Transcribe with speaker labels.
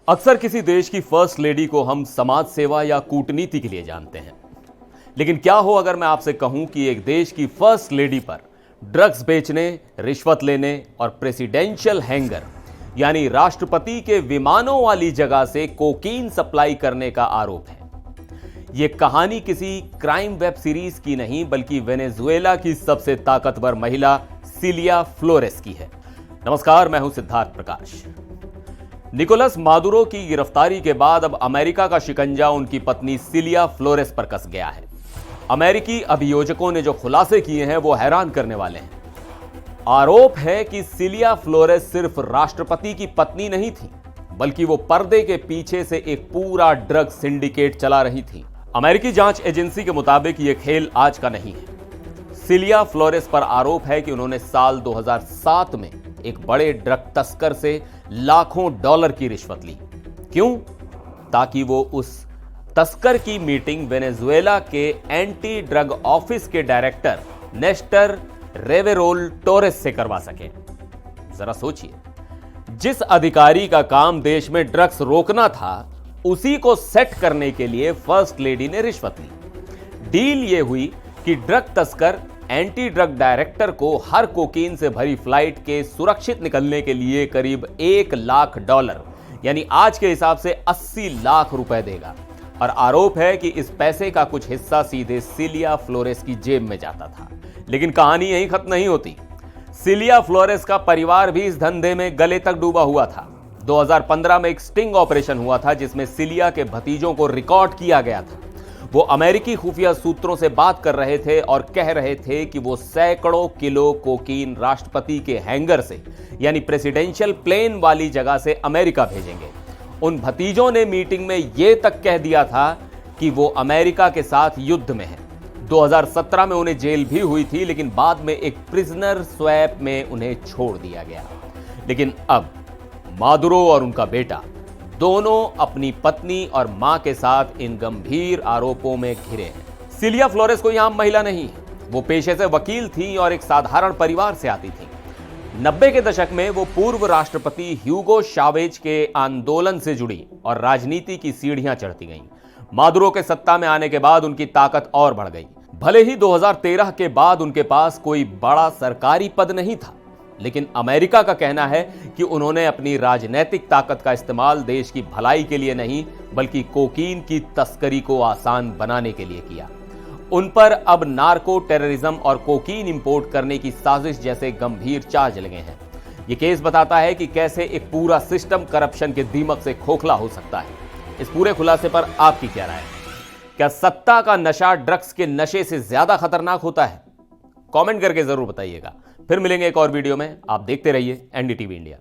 Speaker 1: अक्सर किसी देश की फर्स्ट लेडी को हम समाज सेवा या कूटनीति के लिए जानते हैं, लेकिन क्या हो अगर मैं आपसे कहूं कि एक देश की फर्स्ट लेडी पर ड्रग्स बेचने, रिश्वत लेने और प्रेसिडेंशियल हैंगर यानी राष्ट्रपति के विमानों वाली जगह से कोकीन सप्लाई करने का आरोप है। यह कहानी किसी क्राइम वेब सीरीज की नहीं बल्कि वेनेजुएला की सबसे ताकतवर महिला सिलिया फ्लोरेस की है। नमस्कार, मैं हूं सिद्धार्थ प्रकाश। निकोलस मादुरो की गिरफ्तारी के बाद अब अमेरिका का शिकंजा उनकी पत्नी सिलिया फ्लोरेस पर कस गया है। अमेरिकी अभियोजकों ने जो खुलासे किए हैं वो हैरान करने वाले हैं। आरोप है कि सिलिया फ्लोरेस सिर्फ राष्ट्रपति की पत्नी नहीं थी, बल्कि वो पर्दे के पीछे से एक पूरा ड्रग सिंडिकेट चला रही थी। अमेरिकी जांच एजेंसी के मुताबिक यह खेल आज का नहीं है। सिलिया फ्लोरेस पर आरोप है कि उन्होंने साल 2007 में एक बड़े ड्रग तस्कर से लाखों डॉलर की रिश्वत ली। क्यों? ताकि वो उस तस्कर की मीटिंग वेनेजुएला के एंटी ड्रग ऑफिस के डायरेक्टर नेस्टर रेवेरोल टोरेस से करवा सके। जरा सोचिए, जिस अधिकारी का काम देश में ड्रग्स रोकना था, उसी को सेट करने के लिए फर्स्ट लेडी ने रिश्वत ली। डील यह हुई कि ड्रग तस्कर एंटी ड्रग डायरेक्टर को हर कोकीन से भरी फ्लाइट के सुरक्षित निकलने के लिए करीब $1 लाख यानी आज के हिसाब से 80 लाख रुपए देगा। और आरोप है कि इस पैसे का कुछ हिस्सा सीधे सिलिया फ्लोरेस की जेब में जाता था। लेकिन कहानी यहीं खत्म नहीं होती। सिलिया फ्लोरेस का परिवार भी इस धंधे में गले तक डूबा हुआ था। 2015 में एक स्टिंग ऑपरेशन हुआ था जिसमें सिलिया के भतीजों को रिकॉर्ड किया गया था। वो अमेरिकी खुफिया सूत्रों से बात कर रहे थे और कह रहे थे कि वो सैकड़ों किलो कोकीन राष्ट्रपति के हैंगर से यानी प्रेसिडेंशियल प्लेन वाली जगह से अमेरिका भेजेंगे। उन भतीजों ने मीटिंग में यह तक कह दिया था कि वो अमेरिका के साथ युद्ध में है। 2017 में उन्हें जेल भी हुई थी, लेकिन बाद में एक प्रिजनर स्वैप में उन्हें छोड़ दिया गया। लेकिन अब मादुरो और उनका बेटा दोनों अपनी पत्नी और मां के साथ इन गंभीर आरोपों में घिरे हैं। सिलिया फ्लोरेस कोई आम महिला नहीं है। वो पेशे से वकील थी और एक साधारण परिवार से आती थी। 90 के दशक में वो पूर्व राष्ट्रपति ह्यूगो चावेज के आंदोलन से जुड़ी और राजनीति की सीढ़ियां चढ़ती गईं। मादुरो के सत्ता में आने के बाद उनकी ताकत और बढ़ गई। भले ही 2013 के बाद उनके पास कोई बड़ा सरकारी पद नहीं था, लेकिन अमेरिका का कहना है कि उन्होंने अपनी राजनीतिक ताकत का इस्तेमाल देश की भलाई के लिए नहीं बल्कि कोकीन की तस्करी को आसान बनाने के लिए किया। उन पर अब नार्को टेररिज्म और कोकीन इंपोर्ट करने की साजिश जैसे गंभीर चार्ज लगे हैं। यह केस बताता है कि कैसे एक पूरा सिस्टम करप्शन के दीमक से खोखला हो सकता है। इस पूरे खुलासे पर आपकी क्या राय है? क्या सत्ता का नशा ड्रग्स के नशे से ज्यादा खतरनाक होता है? कमेंट करके जरूर बताइएगा। फिर मिलेंगे एक और वीडियो में। आप देखते रहिए एनडीटीवी इंडिया।